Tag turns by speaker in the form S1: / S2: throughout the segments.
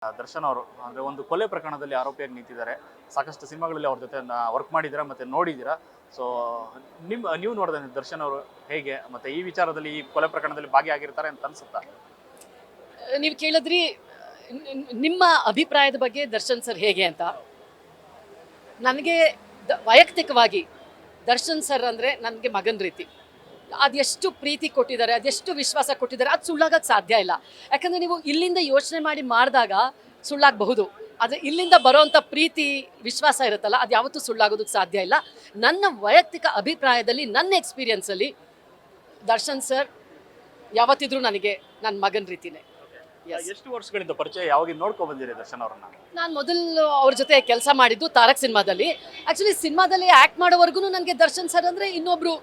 S1: ದರ್ಶನ್ ಅವರು ಅಂದ್ರೆ ಒಂದು ಕೊಲೆ ಪ್ರಕರಣದಲ್ಲಿ ಆರೋಪಿಯಾಗಿ ನಿಂತಿದ್ದಾರೆ. ಸಾಕಷ್ಟು ಸಿನಿಮಾಗಳಲ್ಲಿ ಅವ್ರ ಜೊತೆ ವರ್ಕ್ ಮಾಡಿದ್ದೀರಾ ಮತ್ತೆ ನೋಡಿದ್ದೀರಾ. ಸೊ ನೀವು ನೋಡಿದ ದರ್ಶನ್ ಅವರು ಹೇಗೆ ಮತ್ತೆ ಈ ವಿಚಾರದಲ್ಲಿ ಈ ಕೊಲೆ ಪ್ರಕರಣದಲ್ಲಿ ಭಾಗಿಯಾಗಿರ್ತಾರೆ ಅಂತ ಅನ್ಸುತ್ತಾ?
S2: ನೀವು ಕೇಳಿದ್ರಿ ನಿಮ್ಮ ಅಭಿಪ್ರಾಯದ ಬಗ್ಗೆ ದರ್ಶನ್ ಸರ್ ಹೇಗೆ ಅಂತ. ನನಗೆ ವೈಯಕ್ತಿಕವಾಗಿ ದರ್ಶನ್ ಸರ್ ಅಂದರೆ ನನಗೆ ಮಗನ ರೀತಿ. ಅದೆಷ್ಟು ಪ್ರೀತಿ ಕೊಟ್ಟಿದ್ದಾರೆ, ಅದೆಷ್ಟು ವಿಶ್ವಾಸ ಕೊಟ್ಟಿದ್ದಾರೆ, ಅದು ಸುಳ್ಳಾಗಕ್ಕೆ ಸಾಧ್ಯ ಇಲ್ಲ. ಯಾಕಂದರೆ ನೀವು ಇಲ್ಲಿಂದ ಯೋಚನೆ ಮಾಡಿದಾಗ ಸುಳ್ಳಾಗಬಹುದು, ಆದರೆ ಇಲ್ಲಿಂದ ಬರೋವಂಥ ಪ್ರೀತಿ ವಿಶ್ವಾಸ ಇರುತ್ತಲ್ಲ, ಅದು ಯಾವತ್ತೂ ಸುಳ್ಳಾಗೋದಕ್ಕೆ ಸಾಧ್ಯ ಇಲ್ಲ. ನನ್ನ ವೈಯಕ್ತಿಕ ಅಭಿಪ್ರಾಯದಲ್ಲಿ, ನನ್ನ ಎಕ್ಸ್ಪೀರಿಯನ್ಸಲ್ಲಿ ದರ್ಶನ್ ಸರ್ ಯಾವತ್ತಿದ್ರೂ ನನಗೆ ನನ್ನ ಮಗನ ರೀತಿನೇ.
S1: ಎಷ್ಟು ವರ್ಷಗಳಿಂದ ಪರಿಚಯ, ಯಾವಾಗ ನೋಡ್ಕೊ ಬಂದಿರಿ ದರ್ಶನ್ ಅವ್ರನ್ನ?
S2: ನಾನು ಮೊದಲು ಅವ್ರ ಜೊತೆ ಕೆಲಸ ಮಾಡಿದ್ದು ತಾರಕ್ ಸಿನಿಮಾದಲ್ಲಿ. ಆ್ಯಕ್ಚುಲಿ ಸಿನಿಮಾದಲ್ಲಿ ಆ್ಯಕ್ಟ್ ಮಾಡೋವರೆಗೂ ನನಗೆ ದರ್ಶನ್ ಸರ್ ಅಂದರೆ ಇನ್ನೊಬ್ಬರು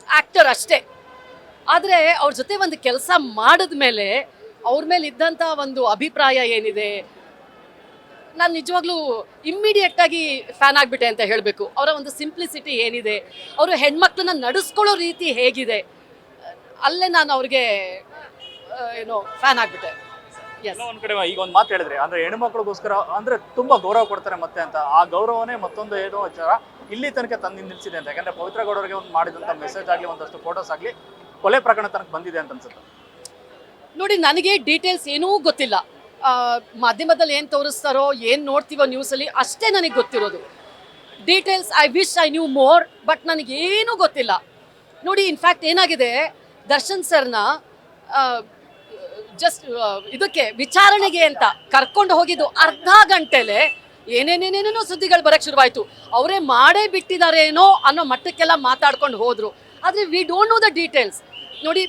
S2: ಆ್ಯಕ್ಟರ್ ಅಷ್ಟೇ. ಆದರೆ ಅವ್ರ ಜೊತೆ ಒಂದು ಕೆಲಸ ಮಾಡಿದ ಮೇಲೆ ಅವ್ರ ಮೇಲೆ ಇದ್ದಂಥ ಒಂದು ಅಭಿಪ್ರಾಯ ಏನಿದೆ, ನಾನು ನಿಜವಾಗ್ಲೂ ಇಮ್ಮಿಡಿಯೇಟಾಗಿ ಫ್ಯಾನ್ ಆಗಿಬಿಟ್ಟೆ ಅಂತ ಹೇಳಬೇಕು. ಅವರ ಒಂದು ಸಿಂಪ್ಲಿಸಿಟಿ ಏನಿದೆ, ಅವರು ಹೆಣ್ಮಕ್ಳನ್ನ ನಡೆಸ್ಕೊಳ್ಳೋ ರೀತಿ ಹೇಗಿದೆ, ಅಲ್ಲೇ ನಾನು ಅವ್ರಿಗೆ ಫ್ಯಾನ್ ಆಗಿಬಿಟ್ಟೆ.
S1: ಒಂದ್ ಕಡೆ ಈಗ ಒಂದು ಮಾತು ಹೇಳಿದ್ರೆ, ಅಂದ್ರೆ ಹೆಣ್ಮಕ್ಳಿಗೋಸ್ಕರ ಅಂದ್ರೆ ತುಂಬಾ ಗೌರವ ಕೊಡ್ತಾರೆ ಮತ್ತೆ ಅಂತ, ಆ ಗೌರವನೇ ಮತ್ತೊಂದು ಏನೋ ವಿಚಾರ ಇಲ್ಲಿ ತನಕ ತಂದು ನಿಲ್ಸಿದೆ ಅಂತ. ಯಾಕಂದ್ರೆ ಪವಿತ್ರ ಗೌಡರಿಗೆ ಒಂದು ಮಾಡಿದಂತ ಮೆಸೇಜ್ ಆಗಲಿ, ಒಂದಷ್ಟು ಫೋಟೋಸ್ ಆಗಲಿ, ಕೊಲೆ ಪ್ರಕರಣ ತನಕ ಬಂದಿದೆ ಅಂತ ಅನ್ಸುತ್ತೆ.
S2: ನೋಡಿ, ನನಗೆ ಡೀಟೇಲ್ಸ್ ಏನೂ ಗೊತ್ತಿಲ್ಲ. ಮಾಧ್ಯಮದಲ್ಲಿ ಏನು ತೋರಿಸ್ತಾರೋ, ಏನು ನೋಡ್ತೀವೋ ನ್ಯೂಸಲ್ಲಿ, ಅಷ್ಟೇ ನನಗೆ ಗೊತ್ತಿರೋದು. Details I wish I knew more, but ನನಗೇನೂ ಗೊತ್ತಿಲ್ಲ. ನೋಡಿ, ಇನ್ಫ್ಯಾಕ್ಟ್ ಏನಾಗಿದೆ, ದರ್ಶನ್ ಸರ್ನ ಜಸ್ಟ್ ಇದಕ್ಕೆ ವಿಚಾರಣೆಗೆ ಅಂತ ಕರ್ಕೊಂಡು ಹೋಗಿದ್ದು ಅರ್ಧ ಗಂಟೆಲೆ ಏನೇನೇನೇನೇನೋ ಸುದ್ದಿಗಳು ಬರೋಕ್ಕೆ ಶುರುವಾಯಿತು. ಅವರೇ ಮಾಡೇ ಬಿಟ್ಟಿದ್ದಾರೇನೋ ಅನ್ನೋ ಮಟ್ಟಕ್ಕೆಲ್ಲ ಮಾತಾಡ್ಕೊಂಡು ಹೋದರು. ಆದರೆ V don't know the details. ನೋಡಿ,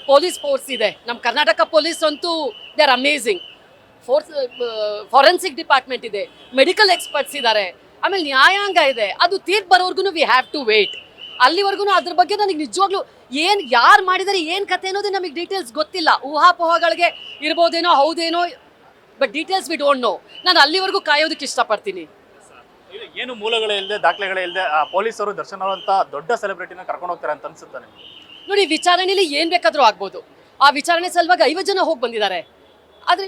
S2: ಪೊಲೀಸ್ ಫೋರ್ಸ್ ಇದೆ, ನಮ್ಮ ಕರ್ನಾಟಕ ಪೊಲೀಸ್ ಅಂತೂ they are amazing. Forensic department ಇದೆ, ಮೆಡಿಕಲ್ ಎಕ್ಸ್ಪರ್ಟ್ಸ್ ಇದ್ದಾರೆ, ಆಮೇಲೆ ನ್ಯಾಯಾಂಗ ಇದೆ. ಅದು ತೀರ್ಪು ಬರೋವರೆಗೂ ವಿ ಹ್ಯಾವ್ ಟು ವೇಟ್. ಅಲ್ಲಿವರೆಗೂ ಅದ್ರ ಬಗ್ಗೆ ನನಗೆ ನಿಜವಾಗ್ಲೂ ಯಾರು ಮಾಡಿದ್ದಾರೆ, ಏನು ಕತೆ ಅನ್ನೋದೇ ನಮಗೆ ಡೀಟೇಲ್ಸ್ ಗೊತ್ತಿಲ್ಲ. ಊಹಾಪೋಹಗಳಿಗೆ ಇರ್ಬೋದೇನೋ, ಹೌದೇನೋ, but details we don't know. ನಾನು ಅಲ್ಲಿವರೆಗೂ ಕಾಯೋದಕ್ಕೆ ಇಷ್ಟಪಡ್ತೀನಿ.
S1: ಏನು ಮೂಲಗಳೇ ಇಲ್ಲದೆ, ದಾಖಲೆಗಳೇ ಇಲ್ಲದೆ ಪೊಲೀಸರು ದರ್ಶನ್ ಅವರಂತ ದೊಡ್ಡ ಸೆಲೆಬ್ರಿಟಿನ ಕರ್ಕೊಂಡು ಹೋಗ್ತಾರೆ ಅಂತ ಅನ್ಸುತ್ತೆ ನಿಮಗೆ?
S2: ನೋಡಿ, ವಿಚಾರಣೆಯಲ್ಲಿ ಏನು ಬೇಕಾದರೂ ಆಗ್ಬೋದು. ಆ ವಿಚಾರಣೆ ಸಲುವಾಗಿ 50 ಜನ ಹೋಗಿ ಬಂದಿದ್ದಾರೆ. ಆದರೆ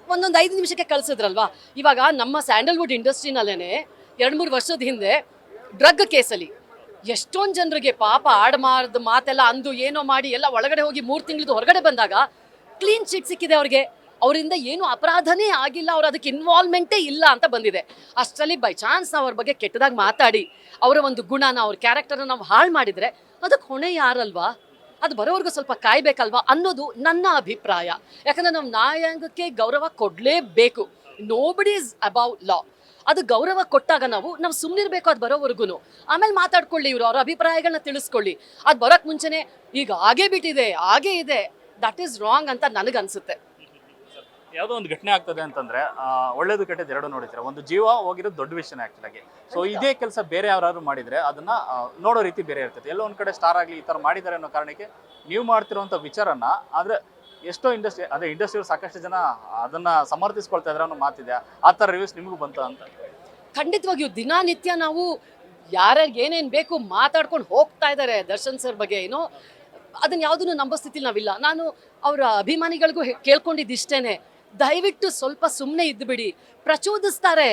S2: ಒಂದೊಂದು 5 ನಿಮಿಷಕ್ಕೆ ಕಳಿಸಿದ್ರಲ್ವಾ. ಇವಾಗ ನಮ್ಮ ಸ್ಯಾಂಡಲ್ವುಡ್ ಇಂಡಸ್ಟ್ರಿನಲ್ಲೇ 2-3 ವರ್ಷದ ಹಿಂದೆ ಡ್ರಗ್ ಕೇಸಲ್ಲಿ ಎಷ್ಟೊಂದು ಜನರಿಗೆ ಪಾಪ ಆಡಮಾರ್ದು ಮಾತೆಲ್ಲ ಅಂದು ಏನೋ ಮಾಡಿ ಎಲ್ಲ ಒಳಗಡೆ ಹೋಗಿ 3 ತಿಂಗಳದ್ದು ಹೊರಗಡೆ ಬಂದಾಗ ಕ್ಲೀನ್ ಚಿಟ್ ಸಿಕ್ಕಿದೆ ಅವ್ರಿಗೆ. ಅವರಿಂದ ಏನು ಅಪರಾಧನೇ ಆಗಿಲ್ಲ, ಅವ್ರು ಅದಕ್ಕೆ ಇನ್ವಾಲ್ವ್ಮೆಂಟೇ ಇಲ್ಲ ಅಂತ ಬಂದಿದೆ. ಅಷ್ಟರಲ್ಲಿ ಬೈ ಚಾನ್ಸ್ ನಾವು ಅವ್ರ ಬಗ್ಗೆ ಕೆಟ್ಟದಾಗಿ ಮಾತಾಡಿ ಅವರ ಒಂದು ಗುಣನ, ಅವ್ರ ಕ್ಯಾರೆಕ್ಟರ್ನ ನಾವು ಹಾಳು ಮಾಡಿದರೆ ಅದಕ್ಕೆ ಹೊಣೆ ಯಾರಲ್ವಾ? ಅದು ಬರೋವರೆಗೂ ಸ್ವಲ್ಪ ಕಾಯಬೇಕಲ್ವಾ ಅನ್ನೋದು ನನ್ನ ಅಭಿಪ್ರಾಯ. ಯಾಕಂದರೆ ನಾವು ನ್ಯಾಯಾಂಗಕ್ಕೆ ಗೌರವ ಕೊಡಲೇಬೇಕು. ನೋಬಡಿ ಈಸ್ ಅಬೌವ್ ಲಾ. ಅದು ಗೌರವ ಕೊಟ್ಟಾಗ ನಾವು ಸುಮ್ಮನಿರಬೇಕು, ಅದು ಬರೋವರೆಗೂ. ಆಮೇಲೆ ಮಾತಾಡ್ಕೊಳ್ಳಿ, ಇವರು ಅವ್ರ ಅಭಿಪ್ರಾಯಗಳನ್ನ ತಿಳಿಸ್ಕೊಳ್ಳಿ. ಅದು ಬರೋಕ್ಕೆ ಮುಂಚೆನೇ ಈಗ ಆಗೇ ಬಿಟ್ಟಿದೆ, ಆಗೇ ಇದೆ, ದಟ್ ಈಸ್ ರಾಂಗ್ ಅಂತ ನನಗನ್ಸುತ್ತೆ.
S1: ಯಾವುದೋ ಒಂದು ಘಟನೆ ಆಗ್ತದೆ ಅಂತಂದ್ರೆ ಒಳ್ಳೇದು ಕೆಟ್ಟದ್ದು ಎರಡು ನೋಡಿದ್ರೆ, ಒಂದು ಜೀವ ಹೋಗಿರೋದು ದೊಡ್ಡ ವಿಷಯನೇ ಆಕ್ಚುಲಾಗಿ. ಸೊ ಇದೇ ಕೆಲಸ ಬೇರೆ ಯಾರು ಮಾಡಿದ್ರೆ ಅದನ್ನ ನೋಡೋ ರೀತಿ ಬೇರೆ ಇರ್ತದೆ. ಎಲ್ಲೋ ಒಂದ್ ಕಡೆ ಸ್ಟಾರ್ ಆಗಲಿ ಈ ಥರ ಮಾಡಿದ್ದಾರೆ ಅನ್ನೋ ಕಾರಣಕ್ಕೆ ನೀವು ಮಾಡ್ತಿರೋಂಥ ವಿಚಾರನ ಆದರೆ ಎಷ್ಟೋ ಇಂಡಸ್ಟ್ರಿ ಸಾಕಷ್ಟು ಜನ ಅದನ್ನ ಸಮರ್ಥಿಸ್ಕೊಳ್ತಾ ಇದ್ರೆ ಅನ್ನೋ ಮಾತಿದೆ. ಆ ಥರ ರಿವ್ಯೂಸ್ ನಿಮಗೂ ಬಂತ ಅಂತ?
S2: ಖಂಡಿತವಾಗಿಯೂ ದಿನನಿತ್ಯ ನಾವು ಯಾರ್ಯಾರಿಗೆ ಏನೇನು ಬೇಕು ಮಾತಾಡ್ಕೊಂಡು ಹೋಗ್ತಾ ಇದ್ದಾರೆ ದರ್ಶನ್ ಸರ್ ಬಗ್ಗೆ. ಏನೋ ಅದನ್ನ ಯಾವುದನ್ನು ನಂಬೋ ಸ್ಥಿತಿಲಿ ನಾವಿಲ್ಲ. ನಾನು ಅವರ ಅಭಿಮಾನಿಗಳಿಗೂ ಕೇಳ್ಕೊಂಡಿದ್ದಿಷ್ಟೇನೆ, ದಯವಿಟ್ಟು ಸ್ವಲ್ಪ ಸುಮ್ಮನೆ ಇದ್ದುಬಿಡಿ. ಪ್ರಚೋದಿಸ್ತಾರೆ,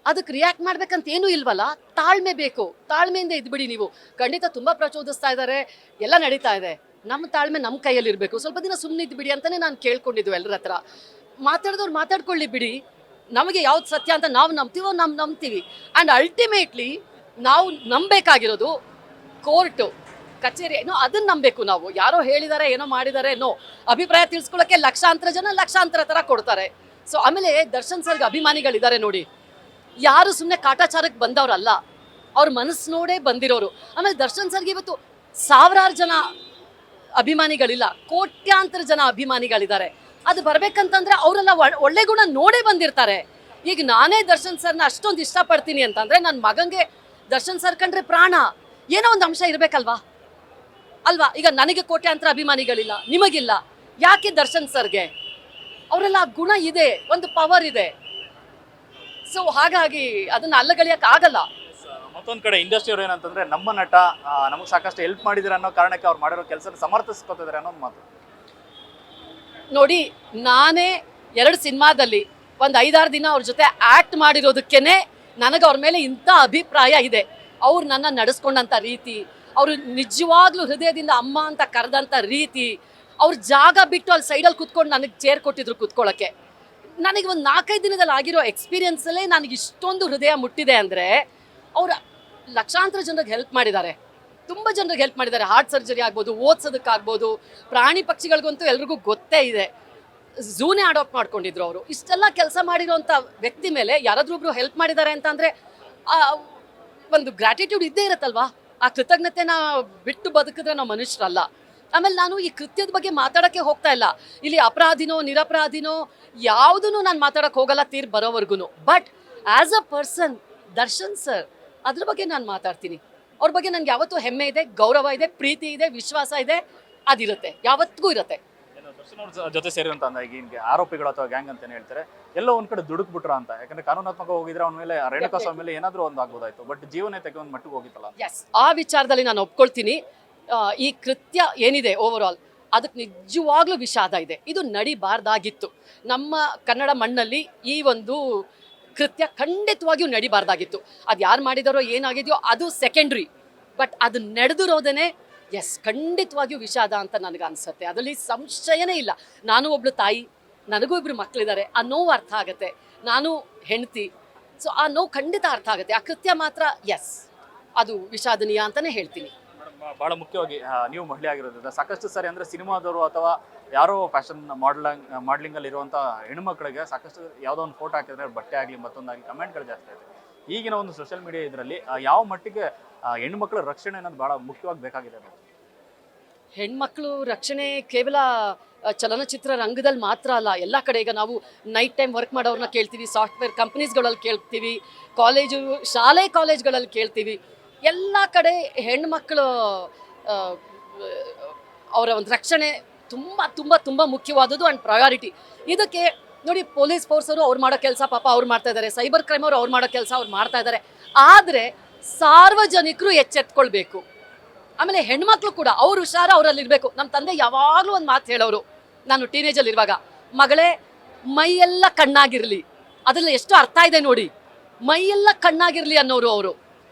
S2: ಅದಕ್ಕೆ ರಿಯಾಕ್ಟ್ ಮಾಡ್ಬೇಕಂತ ಏನೂ ಇಲ್ವಲ್ಲ. ತಾಳ್ಮೆ ಬೇಕು, ತಾಳ್ಮೆಯಿಂದ ಇದ್ಬಿಡಿ. ನೀವು ಖಂಡಿತ ತುಂಬ ಪ್ರಚೋದಿಸ್ತಾ ಇದ್ದಾರೆ, ಎಲ್ಲ ನಡೀತಾ ಇದೆ. ನಮ್ಮ ತಾಳ್ಮೆ ನಮ್ಮ ಕೈಯಲ್ಲಿರಬೇಕು. ಸ್ವಲ್ಪ ದಿನ ಸುಮ್ಮನೆ ಇದ್ಬಿಡಿ ಅಂತಲೇ ನಾನು ಕೇಳ್ಕೊಂಡಿದ್ದು ಎಲ್ಲರ ಹತ್ರ. ಮಾತಾಡಿದವ್ರು ಮಾತಾಡ್ಕೊಳ್ಳಿ ಬಿಡಿ. ನಮಗೆ ಯಾವ್ದು ಸತ್ಯ ಅಂತ ನಾವು ನಂಬ್ತೀವೋ ನಂಬ್ತೀವಿ. ಆ್ಯಂಡ್ ಅಲ್ಟಿಮೇಟ್ಲಿ ನಾವು ನಂಬಬೇಕಾಗಿರೋದು ಕೋರ್ಟು, ಕಚೇರಿ ಏನೋ ಅದನ್ನ ನಂಬಬೇಕು ನಾವು. ಯಾರೋ ಹೇಳಿದ್ದಾರೆ, ಏನೋ ಮಾಡಿದ್ದಾರೆ, ನೋ. ಅಭಿಪ್ರಾಯ ತಿಳಿಸ್ಕೊಳ್ಳೋಕ್ಕೆ ಲಕ್ಷಾಂತರ ಜನ ಲಕ್ಷಾಂತರ ಥರ ಕೊಡ್ತಾರೆ. ಸೊ ಆಮೇಲೆ ದರ್ಶನ್ ಸರ್ಗೆ ಅಭಿಮಾನಿಗಳಿದ್ದಾರೆ ನೋಡಿ, ಯಾರು ಸುಮ್ಮನೆ ಕಾಟಾಚಾರಕ್ಕೆ ಬಂದವರಲ್ಲ, ಅವ್ರ ಮನಸ್ಸು ನೋಡೇ ಬಂದಿರೋರು. ಆಮೇಲೆ ದರ್ಶನ್ ಸರ್ಗೆ ಇವತ್ತು ಸಾವಿರಾರು ಜನ ಅಭಿಮಾನಿಗಳಿಲ್ಲ, ಕೋಟ್ಯಾಂತರ ಜನ ಅಭಿಮಾನಿಗಳಿದ್ದಾರೆ. ಅದು ಬರಬೇಕಂತಂದ್ರೆ ಅವರೆಲ್ಲ ಒಳ್ಳೆ ಗುಣ ನೋಡೇ ಬಂದಿರ್ತಾರೆ. ಈಗ ನಾನೇ ದರ್ಶನ್ ಸರ್ನ ಅಷ್ಟೊಂದು ಇಷ್ಟಪಡ್ತೀನಿ ಅಂತಂದರೆ ನನ್ನ ಮಗಂಗೆ ದರ್ಶನ್ ಸರ್ ಕಂಡ್ರೆ ಪ್ರಾಣ. ಏನೋ ಒಂದು ಅಂಶ ಇರಬೇಕಲ್ವಾ ಅಲ್ವಾ? ಈಗ ನನಗೆ ಕೋಟ್ಯಾಂತರ ಅಭಿಮಾನಿಗಳಿಲ್ಲ, ನಿಮಗಿಲ್ಲ, ಯಾಕೆ ದರ್ಶನ್ ಸರ್ಗೆ? ಅವರೆಲ್ಲ ಗುಣ ಇದೆ, ಒಂದು ಪವರ್ ಇದೆ. ಸೊ ಹಾಗಾಗಿ ಅದನ್ನ ಅಲ್ಲಗಳಿಯಕ್ಕೆ ಆಗಲ್ಲ.
S1: ಮತ್ತೊಂದು ಕಡೆ ಇಂಡಸ್ಟ್ರಿ ಅವ್ರು ಏನಂತಂದ್ರೆ, ನಮ್ಮ ನಟ ನಮಗೆ ಸಾಕಷ್ಟು ಹೆಲ್ಪ್ ಮಾಡಿದ್ರೆ ಅನ್ನೋ ಕಾರಣಕ್ಕೆ ಅವ್ರು ಮಾಡಿರೋ ಕೆಲಸ ಸಮರ್ಥಿಸ್ಕೊತಿದ್ದಾರೆ ಅನ್ನೋ ಮಾತು.
S2: ನೋಡಿ, ನಾನೇ 2 ಸಿನಿಮಾದಲ್ಲಿ ಒಂದು 5-6 ದಿನ ಅವ್ರ ಜೊತೆ ಆ್ಯಕ್ಟ್ ಮಾಡಿರೋದಕ್ಕೇನೆ ನನಗೆ ಅವ್ರ ಮೇಲೆ ಇಂಥ ಅಭಿಪ್ರಾಯ ಇದೆ. ಅವ್ರು ನನ್ನ ನಡೆಸ್ಕೊಂಡಂಥ ರೀತಿ, ಅವರು ನಿಜವಾಗ್ಲೂ ಹೃದಯದಿಂದ ಅಮ್ಮ ಅಂತ ಕರೆದಂಥ ರೀತಿ, ಅವ್ರ ಜಾಗ ಬಿಟ್ಟು ಅಲ್ಲಿ ಸೈಡಲ್ಲಿ ಕುತ್ಕೊಂಡು ನನಗೆ ಚೇರ್ ಕೊಟ್ಟಿದ್ರು ಕುತ್ಕೊಳ್ಳೋಕ್ಕೆ. ನನಗೆ ಒಂದು 4-5 ದಿನದಲ್ಲಿ ಆಗಿರೋ ಎಕ್ಸ್ಪೀರಿಯನ್ಸಲ್ಲೇ ನನಗೆ ಇಷ್ಟೊಂದು ಹೃದಯ ಮುಟ್ಟಿದೆ ಅಂದರೆ, ಅವ್ರು ಲಕ್ಷಾಂತರ ಜನರಿಗೆ ಹೆಲ್ಪ್ ಮಾಡಿದ್ದಾರೆ, ತುಂಬ ಜನರಿಗೆ ಹೆಲ್ಪ್ ಮಾಡಿದ್ದಾರೆ. ಹಾರ್ಟ್ ಸರ್ಜರಿ ಆಗ್ಬೋದು, ಓದಿಸೋದಕ್ಕಾಗ್ಬೋದು, ಪ್ರಾಣಿ ಪಕ್ಷಿಗಳಿಗಂತೂ ಎಲ್ರಿಗೂ ಗೊತ್ತೇ ಇದೆ. ಝೂನೇ ಅಡಾಪ್ಟ್ ಮಾಡ್ಕೊಂಡಿದ್ರು ಅವರು. ಇಷ್ಟೆಲ್ಲ ಕೆಲಸ ಮಾಡಿರೋಂಥ ವ್ಯಕ್ತಿ ಮೇಲೆ ಯಾರಾದ್ರೊಬ್ರು ಹೆಲ್ಪ್ ಮಾಡಿದ್ದಾರೆ ಅಂತ ಅಂದರೆ ಒಂದು ಗ್ರ್ಯಾಟಿಟ್ಯೂಡ್ ಇದ್ದೇ ಇರುತ್ತಲ್ವಾ. ಆ ಕೃತಜ್ಞತೆನ ಬಿಟ್ಟು ಬದುಕಿದ್ರೆ ನಾವು ಮನುಷ್ಯರಲ್ಲ. ಆಮೇಲೆ ನಾನು ಈ ಕೃತ್ಯದ ಬಗ್ಗೆ ಮಾತಾಡೋಕ್ಕೆ ಹೋಗ್ತಾ ಇಲ್ಲ. ಇಲ್ಲಿ ಅಪರಾಧಿನೋ ನಿರಪರಾಧಿನೋ ಯಾವುದೂ ನಾನು ಮಾತಾಡೋಕ್ಕೆ ಹೋಗಲ್ಲ ತೀರ್ಪು ಬರೋವರೆಗೂ. But as a person Darshan sir ಅದ್ರ ಬಗ್ಗೆ ನಾನು ಮಾತಾಡ್ತೀನಿ. ಅವ್ರ ಬಗ್ಗೆ ನನಗೆ ಯಾವತ್ತೂ ಹೆಮ್ಮೆ ಇದೆ, ಗೌರವ ಇದೆ, ಪ್ರೀತಿ ಇದೆ, ವಿಶ್ವಾಸ ಇದೆ, ಅದಿರುತ್ತೆ, ಯಾವತ್ತಿಗೂ ಇರುತ್ತೆ.
S1: ದರ್ಶನ್ ಅವ್ರ ಜೊತೆ ಸೇರಿದಂತ ಈಗ ಆರೋಪಿಗಳು ಅಥವಾ ಗ್ಯಾಂಗ್ ಅಂತಾನೆ ಹೇಳ್ತಾರೆ, ಎಲ್ಲೋ ಒಂದ್ ಕಡೆ ದುಡುಕ್ಬಿಟ್ರ ಅಂತ. ಯಾಕಂದ್ರೆ ಕಾನೂನಾತ್ಮಕ ಹೋಗಿದ್ರೆ ಅವ್ನ ಮೇಲೆ ರೇಣುಕಾ ಸ್ವಾಮಿ ಮೇಲೆ ಏನಾದ್ರೂ ಒಂದು ಆಗ್ಬೋದಾಯ್ತು. ಬಟ್ ಜೀವನ ತೆಗೆ ಒಂದು ಮಟ್ಟಿಗೆ ಹೋಗಿತ್ತಲ್ಲ.
S2: ಎಸ್, ಆ ವಿಚಾರದಲ್ಲಿ ನಾನು ಒಪ್ಕೊಳ್ತೀನಿ. ಈ ಕೃತ್ಯ ಏನಿದೆ ಓವರ್ ಆಲ್ ಅದಕ್ಕೆ ನಿಜವಾಗ್ಲೂ ವಿಷಾದ ಇದೆ. ಇದು ನಡಿಬಾರ್ದಾಗಿತ್ತು. ನಮ್ಮ ಕನ್ನಡ ಮಣ್ಣಲ್ಲಿ ಈ ಒಂದು ಕೃತ್ಯ ಖಂಡಿತವಾಗಿಯೂ ನಡಿಬಾರ್ದಾಗಿತ್ತು. ಅದು ಯಾರು ಮಾಡಿದಾರೋ ಏನಾಗಿದೆಯೋ ಅದು ಸೆಕೆಂಡ್ರಿ. ಬಟ್ ಅದು ನಡೆದಿರೋದೇ ಎಸ್ ಖಂಡಿತವಾಗಿಯೂ ವಿಷಾದ ಅಂತ ನನಗೆ ಅನಿಸುತ್ತೆ. ಅದರಲ್ಲಿ ಸಂಶಯನೇ ಇಲ್ಲ. ನಾನು ಒಬ್ಳು ತಾಯಿ, ನನಗೂ ಇಬ್ಬರು ಮಕ್ಕಳಿದ್ದಾರೆ. ಆ ನೋವು ಅರ್ಥ ಆಗುತ್ತೆ. ನಾನು ಹೆಂಡತಿ, ಸೊ ಆ ನೋವು ಖಂಡಿತ ಅರ್ಥ ಆಗುತ್ತೆ. ಆ ಕೃತ್ಯ ಮಾತ್ರ ಎಸ್ ಅದು ವಿಷಾದನೀಯ ಅಂತಲೇ ಹೇಳ್ತೀನಿ.
S1: ಬಹಳ ಮುಖ್ಯವಾಗಿ ನೀವು ಮಹಿಳೆ ಆಗಿರೋದ್ರಿಂದ ಸಾಕಷ್ಟು ಸಾರಿ ಅಂದರೆ ಸಿನಿಮಾದವರು ಅಥವಾ ಯಾರೋ ಫ್ಯಾಷನ್ ಮಾಡ್ಲಿಂಗ್ ಅಲ್ಲಿ ಇರುವಂಥ ಹೆಣ್ಮಕ್ಳಿಗೆ ಸಾಕಷ್ಟು ಯಾವುದೋ ಒಂದು ಫೋಟೋ ಹಾಕಿದ್ರೆ ಬಟ್ಟೆ ಆಗಲಿ ಮತ್ತೊಂದಾಗಲಿ ಕಮೆಂಟ್ಗಳು ಜಾಸ್ತಿ ಇದೆ. ಈಗಿನ ಒಂದು ಸೋಷಿಯಲ್ ಮೀಡಿಯಾ ಇದರಲ್ಲಿ ಯಾವ ಮಟ್ಟಿಗೆ ಹೆಣ್ಮಕ್ಳ ರಕ್ಷಣೆ ಅನ್ನೋದು ಬಹಳ ಮುಖ್ಯವಾಗಿ ಬೇಕಾಗಿದೆ.
S2: ಹೆಣ್ಮಕ್ಳು ರಕ್ಷಣೆ ಕೇವಲ ಚಲನಚಿತ್ರ ರಂಗದಲ್ಲಿ ಮಾತ್ರ ಅಲ್ಲ, ಎಲ್ಲ ಕಡೆ. ಈಗ ನಾವು ನೈಟ್ ಟೈಮ್ ವರ್ಕ್ ಮಾಡೋರನ್ನ ಕೇಳ್ತೀವಿ, ಸಾಫ್ಟ್ವೇರ್ ಕಂಪ್ನೀಸ್ಗಳಲ್ಲಿ ಕೇಳ್ತೀವಿ, ಶಾಲೆ ಕಾಲೇಜ್ಗಳಲ್ಲಿ ಕೇಳ್ತೀವಿ. ಎಲ್ಲ ಕಡೆ ಹೆಣ್ಮಕ್ಳು ಅವರ ಒಂದು ರಕ್ಷಣೆ ತುಂಬ ತುಂಬ ತುಂಬ ಮುಖ್ಯವಾದದ್ದು ಆ್ಯಂಡ್ ಪ್ರಯಾರಿಟಿ. ಇದಕ್ಕೆ ನೋಡಿ, ಪೊಲೀಸ್ ಫೋರ್ಸವರು ಅವ್ರು ಮಾಡೋ ಕೆಲಸ ಪಾಪ ಅವ್ರು ಮಾಡ್ತಾ ಇದ್ದಾರೆ, ಸೈಬರ್ ಕ್ರೈಮ್ ಅವ್ರು ಮಾಡೋ ಕೆಲಸ ಅವ್ರು ಮಾಡ್ತಾ ಇದ್ದಾರೆ. ಆದರೆ ಸಾರ್ವಜನಿಕರು ಎಚ್ಚೆತ್ಕೊಳ್ಬೇಕು. ಆಮೇಲೆ ಹೆಣ್ಮಕ್ಳು ಕೂಡ ಅವ್ರ ಹುಷಾರ ಅವರಲ್ಲಿರಬೇಕು. ನಮ್ಮ ತಂದೆ ಯಾವಾಗಲೂ ಒಂದು ಮಾತು ಹೇಳೋರು, ನಾನು ಟೀನೇಜಲ್ಲಿ ಇರುವಾಗ, ಮಗಳೇ ಮೈಯೆಲ್ಲ ಕಣ್ಣಾಗಿರಲಿ. ಅದರಲ್ಲಿ ಎಷ್ಟು ಅರ್ಥ ಇದೆ ನೋಡಿ, ಮೈಯೆಲ್ಲ ಕಣ್ಣಾಗಿರಲಿ ಅನ್ನೋರು ಅವರು.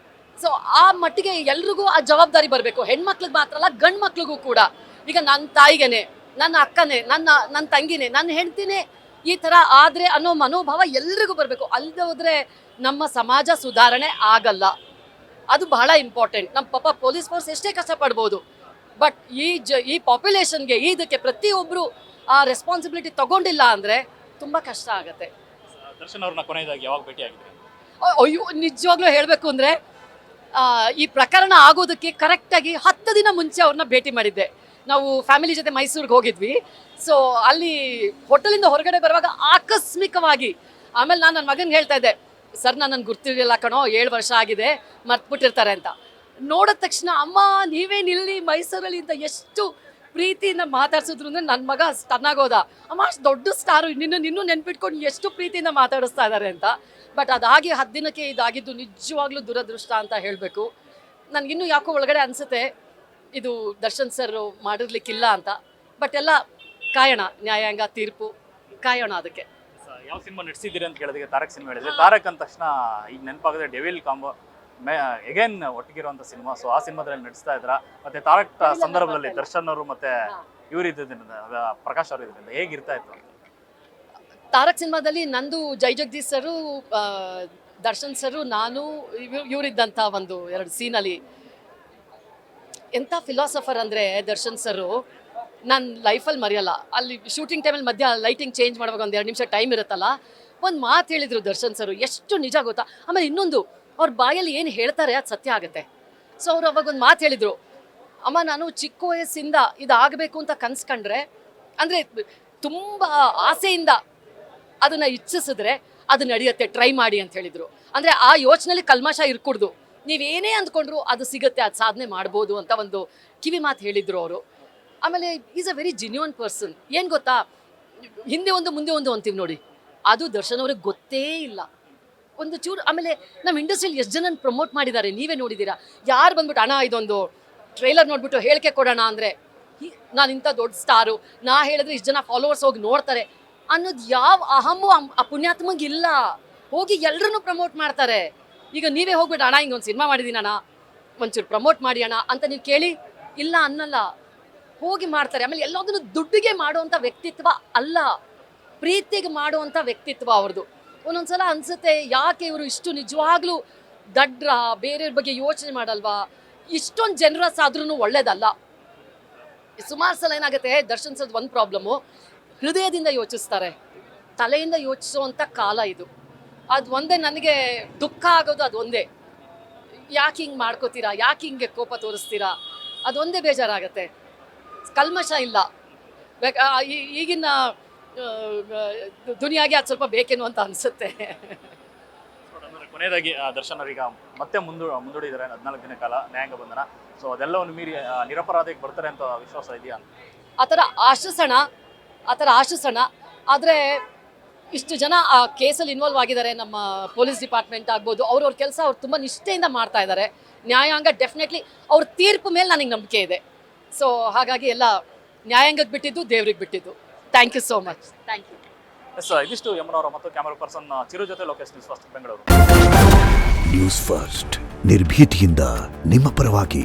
S2: ಸೊ ಆ ಮಟ್ಟಿಗೆ ಎಲ್ರಿಗೂ ಆ ಜವಾಬ್ದಾರಿ ಬರಬೇಕು. ಹೆಣ್ಮಕ್ಳಿಗೆ ಮಾತ್ರ ಅಲ್ಲ, ಗಂಡು ಮಕ್ಳಿಗೂ ಕೂಡ. ಈಗ ನನ್ನ ತಾಯಿಗೇನೆ, ನನ್ನ ಅಕ್ಕನೇ, ನನ್ನ ತಂಗಿನೇ, ನನ್ನ ಹೆಂಡ್ತಿನೇ ಈ ಥರ ಆದರೆ ಅನ್ನೋ ಮನೋಭಾವ ಎಲ್ರಿಗೂ ಬರಬೇಕು. ಅಲ್ಲದೆ ಹೋದರೆ ನಮ್ಮ ಸಮಾಜ ಸುಧಾರಣೆ ಆಗಲ್ಲ. ಅದು ಬಹಳ ಇಂಪಾರ್ಟೆಂಟ್. ನಮ್ಮ ಪಾಪ ಪೊಲೀಸ್ ಫೋರ್ಸ್ ಎಷ್ಟೇ ಕಷ್ಟಪಡ್ಬೋದು, ಬಟ್ ಈ ಪಾಪ್ಯುಲೇಷನ್ಗೆ ಇದಕ್ಕೆ ಪ್ರತಿಯೊಬ್ಬರು ಆ ರೆಸ್ಪಾನ್ಸಿಬಿಲಿಟಿ ತಗೊಂಡಿಲ್ಲ ಅಂದರೆ ತುಂಬ ಕಷ್ಟ ಆಗುತ್ತೆ.
S1: ದರ್ಶನ್ ಅವ್ರನ್ನ ಕೊನೆಯದಾಗಿ ಯಾವಾಗ ಭೇಟಿ ಆಗಿದ್ರಿ?
S2: ಅಯ್ಯೋ, ನಿಜವಾಗ್ಲೂ ಹೇಳಬೇಕು ಅಂದರೆ ಈ ಪ್ರಕರಣ ಆಗೋದಕ್ಕೆ ಕರೆಕ್ಟಾಗಿ 10 ದಿನ ಮುಂಚೆ ಅವ್ರನ್ನ ಭೇಟಿ ಮಾಡಿದ್ದೆ. ನಾವು ಫ್ಯಾಮಿಲಿ ಜೊತೆ ಮೈಸೂರಿಗೆ ಹೋಗಿದ್ವಿ. ಸೊ ಅಲ್ಲಿ ಹೋಟೆಲಿಂದ ಹೊರಗಡೆ ಬರುವಾಗ ಆಕಸ್ಮಿಕವಾಗಿ, ಆಮೇಲೆ ನಾನು ನನ್ನ ಮಗನಿಗೆ ಹೇಳ್ತಾ ಇದ್ದೆ, ಸರ್ ನನ್ನನ್ನು ಗುರ್ತಿರಲಿಲ್ಲ ಕಣೋ, 7 ವರ್ಷ ಆಗಿದೆ, ಮರ್ತ್ಬಿಟ್ಟಿರ್ತಾರೆ ಅಂತ. ನೋಡಿದ ತಕ್ಷಣ ಅಮ್ಮ ನೀವೇನಿಲ್ಲಿ ಮೈಸೂರಲ್ಲಿ ಅಂತ ಎಷ್ಟು ಪ್ರೀತಿಯಿಂದ ಮಾತಾಡ್ಸಿದ್ರು ಅಂದರೆ ನನ್ನ ಮಗ ಸ್ಟನ್ನಾಗೋದ. ಅಮ್ಮ ಅಷ್ಟು ದೊಡ್ಡ ಸ್ಟಾರು, ನಿನ್ನೂ ನೆನ್ಪಿಟ್ಕೊಂಡು ಎಷ್ಟು ಪ್ರೀತಿಯಿಂದ ಮಾತಾಡಿಸ್ತಾ ಇದ್ದಾರೆ ಅಂತ. ಬಟ್ ಅದಾಗಿ 10 ದಿನಕ್ಕೆ ಇದಾಗಿದ್ದು ನಿಜವಾಗ್ಲೂ ದುರದೃಷ್ಟ ಅಂತ ಹೇಳಬೇಕು. ನನಗಿನ್ನೂ ಯಾಕೋ ಒಳಗಡೆ ಅನಿಸುತ್ತೆ ಇದು ದರ್ಶನ್ ಸರ್ ಮಾಡಿರ್ಲಿಕ್ಕಿಲ್ಲ ಅಂತ. ಬಟ್ ಎಲ್ಲ ಕಾಯೋಣ, ನ್ಯಾಯಾಂಗ ತೀರ್ಪು ಕಾಯೋಣ. ಅದಕ್ಕೆ
S1: ಯಾವ ಸಿನಿಮಾ ನಡೆಸಿದ್ದೀರಿ ಅಂತ ಕೇಳಿದ್ರೆ ತಾರಕ್ ಸಿನಿಮಾ ಹೇಳಿದ್ರೆ, ತಾರಕ್ ಅಂದ ತಕ್ಷಣ ಈಗ ನೆನಪಾಗಿದೆ ಡೆವಿಲ್ ಕಾಂಬೋ ಎಗೇನ್ ಒಟ್ಟಿಗಿರುವಂಥ ಸಿನಿಮಾ. ಸೊ ಆ ಸಿನಿಮಾದಲ್ಲಿ ನಡೆಸ್ತಾ ಇದ್ರ. ಮತ್ತೆ ತಾರಕ್ ಸಂದರ್ಭದಲ್ಲಿ ದರ್ಶನ್ ಅವರು ಮತ್ತೆ ಇವ್ರು ಇದ್ದಿದ್ದರಿಂದ, ಪ್ರಕಾಶ್ ಅವರು ಇದ್ರಿಂದ ಹೇಗಿರ್ತಾ ಇತ್ತು?
S2: ತಾರಕ್ ಸಿನಿಮಾದಲ್ಲಿ ನಂದು ಜೈ ಜಗದೀಶ್ ಸರು, ದರ್ಶನ್ ಸರು, ನಾನು, ಇವರಿದ್ದಂಥ ಒಂದು 2 ಸೀನಲ್ಲಿ ಎಂಥ ಫಿಲಾಸಫರ್ ಅಂದರೆ ದರ್ಶನ್ ಸರು, ನನ್ನ ಲೈಫಲ್ಲಿ ಮರೆಯಲ್ಲ. ಅಲ್ಲಿ ಶೂಟಿಂಗ್ ಟೈಮಲ್ಲಿ ಮಧ್ಯ ಲೈಟಿಂಗ್ ಚೇಂಜ್ ಮಾಡುವಾಗ ಒಂದು 2 ನಿಮಿಷ ಟೈಮ್ ಇರುತ್ತಲ್ಲ, ಒಂದು ಮಾತು ಹೇಳಿದರು ದರ್ಶನ್ ಸರು, ಎಷ್ಟು ನಿಜ ಗೊತ್ತಾ. ಆಮೇಲೆ ಇನ್ನೊಂದು, ಅವ್ರ ಬಾಯಲ್ಲಿ ಏನು ಹೇಳ್ತಾರೆ ಅದು ಸತ್ಯ ಆಗುತ್ತೆ. ಸೊ ಅವ್ರು ಅವಾಗ ಒಂದು ಮಾತು ಹೇಳಿದರು, ಅಮ್ಮ ನಾನು ಚಿಕ್ಕ ವಯಸ್ಸಿಂದ ಇದಾಗಬೇಕು ಅಂತ ಕನ್ಸ್ಕೊಂಡ್ರೆ, ಅಂದರೆ ತುಂಬ ಆಸೆಯಿಂದ ಅದನ್ನು ಇಚ್ಛಿಸಿದ್ರೆ ಅದು ನಡೆಯುತ್ತೆ, ಟ್ರೈ ಮಾಡಿ ಅಂತ ಹೇಳಿದರು. ಅಂದರೆ ಆ ಯೋಚನೆಯಲ್ಲಿ ಕಲ್ಮಶ ಇರ್ಕೂಡ್ದು, ನೀವೇನೇ ಅಂದ್ಕೊಂಡ್ರು ಅದು ಸಿಗುತ್ತೆ, ಅದು ಸಾಧನೆ ಮಾಡ್ಬೋದು ಅಂತ ಒಂದು ಕಿವಿ ಮಾತು ಹೇಳಿದರು ಅವರು. ಆಮೇಲೆ is a very genuine person. ಏನು ಗೊತ್ತಾ, ಹಿಂದೆ ಒಂದು ಮುಂದೆ ಒಂದು ಅಂತೀವಿ ನೋಡಿ, ಅದು ದರ್ಶನ್ ಅವ್ರಿಗೆ ಗೊತ್ತೇ ಇಲ್ಲ ಒಂದು ಚೂರು. ಆಮೇಲೆ ನಮ್ಮ ಇಂಡಸ್ಟ್ರಿಯಲ್ಲಿ ಎಷ್ಟು ಜನ ಪ್ರಮೋಟ್ ಮಾಡಿದ್ದಾರೆ ನೀವೇ ನೋಡಿದ್ದೀರಾ. ಯಾರು ಬಂದ್ಬಿಟ್ಟು ಅಣ್ಣ ಇದೊಂದು ಟ್ರೈಲರ್ ನೋಡ್ಬಿಟ್ಟು ಹೇಳಿಕೆ ಕೊಡೋಣ ಅಂದರೆ, ನಾನು ಇಂಥ ದೊಡ್ಡ ಸ್ಟಾರು, ನಾ ಹೇಳಿದ್ರೆ ಇಷ್ಟು ಜನ ಫಾಲೋವರ್ಸ್ ಹೋಗಿ ನೋಡ್ತಾರೆ, ಅನ್ನೋದು ಯಾವ ಅಹಮ್ಮು ಆ ಪುಣ್ಯಾತ್ಮಗಿಲ್ಲ. ಹೋಗಿ ಎಲ್ಲರನ್ನೂ ಪ್ರಮೋಟ್ ಮಾಡ್ತಾರೆ. ಈಗ ನೀವೇ ಹೋಗ್ಬಿಟ್ಟು ಅಣ್ಣ ಹಿಂಗೊಂದು ಸಿನಿಮಾ ಮಾಡಿದ್ದೀನಿ ಅಣ್ಣ, ಒಂಚೂರು ಪ್ರಮೋಟ್ ಮಾಡಿ ಅಣ್ಣ ಅಂತ ನೀವು ಕೇಳಿ, ಇಲ್ಲ ಅನ್ನಲ್ಲ, ಹೋಗಿ ಮಾಡ್ತಾರೆ. ಆಮೇಲೆ ಎಲ್ಲದನ್ನು ದುಡ್ಡಿಗೆ ಮಾಡುವಂಥ ವ್ಯಕ್ತಿತ್ವ ಅಲ್ಲ, ಪ್ರೀತಿಗೆ ಮಾಡುವಂಥ ವ್ಯಕ್ತಿತ್ವ ಅವ್ರದ್ದು. ಒಂದೊಂದ್ಸಲ ಅನ್ಸುತ್ತೆ, ಯಾಕೆ ಇವರು ಇಷ್ಟು ನಿಜವಾಗ್ಲೂ ದಡ್ರ, ಬೇರೆಯವ್ರ ಬಗ್ಗೆ ಯೋಚನೆ ಮಾಡಲ್ವಾ, ಇಷ್ಟೊಂದು ಜನರಸ್ ಆದ್ರೂ ಒಳ್ಳೇದಲ್ಲ. ಸುಮಾರು ಸಲ ಏನಾಗುತ್ತೆ, ದರ್ಶನ್ ಸರ್ದು ಒಂದು ಪ್ರಾಬ್ಲಮ್ಮು, ಹೃದಯದಿಂದ ಯೋಚಿಸ್ತಾರೆ, ತಲೆಯಿಂದ ಯೋಚಿಸುವಂಥ ಕಾಲ ಇದು. ಅದು ಒಂದೇ ನನಗೆ ದುಃಖ ಆಗೋದು, ಅದು ಒಂದೇ. ಯಾಕೆ ಹಿಂಗೆ ಮಾಡ್ಕೋತೀರಾ, ಯಾಕೆ ಹಿಂಗೆ ಕೋಪ ತೋರಿಸ್ತೀರಾ, ಅದೊಂದೇ ಬೇಜಾರಾಗತ್ತೆ. ಕಲ್ಮಶ ಇಲ್ಲ. ಈಗಿನ ದುನಿಯಾಗೆ ಅದು ಸ್ವಲ್ಪ ಬೇಕೇನು ಅಂತ ಅನಿಸುತ್ತೆ.
S1: ಕೊನೆಯದಾಗಿ ದರ್ಶನ್ ಅವರೀಗ ಮತ್ತೆ ಮುಂದೂಡಿದ್ದಾರೆ 14 ದಿನ ಕಾಲ ನ್ಯಾಯಾಂಗ ಬಂಧನ. ಸೊ ಅದೆಲ್ಲವನ್ನು ಮೀರಿ ನಿರಪರಾಧಿಗೆ ಬರ್ತಾರೆ ಅಂತ ವಿಶ್ವಾಸ ಇದೆಯಾ?
S2: ಆ ಥರ ಆಶಿಸೋಣ. ಆದರೆ ಇಷ್ಟು ಜನ ಆ ಕೇಸಲ್ಲಿ ಇನ್ವಾಲ್ವ್ ಆಗಿದ್ದಾರೆ, ನಮ್ಮ ಪೊಲೀಸ್ ಡಿಪಾರ್ಟ್ಮೆಂಟ್ ಆಗ್ಬೋದು, ಅವ್ರವ್ರ ಕೆಲಸ ಅವ್ರು ತುಂಬ ನಿಷ್ಠೆಯಿಂದ ಮಾಡ್ತಾ ಇದ್ದಾರೆ. ನ್ಯಾಯಾಂಗ ಡೆಫಿನೆಟ್ಲಿ ಅವ್ರ ತೀರ್ಪು ಮೇಲೆ ನನಗೆ ನಂಬಿಕೆ ಇದೆ. ಸೊ ಹಾಗಾಗಿ ಎಲ್ಲ ನ್ಯಾಯಾಂಗಕ್ಕೆ ಬಿಟ್ಟಿದ್ದು, ದೇವ್ರಿಗೆ ಬಿಟ್ಟಿದ್ದು. Thank you so much. Thank you.
S1: Yes, ಇದಿಷ್ಟು ಯಮನವರ ಮತ್ತು ಕ್ಯಾಮರಾ ಪರ್ಸನ್ ಚಿರು ಜೊತೆ Lokesh, news first Bengaluru.
S3: News first ನಿರ್ಭೀತಿಯಿಂದ ನಿಮ್ಮ ಪರವಾಗಿ.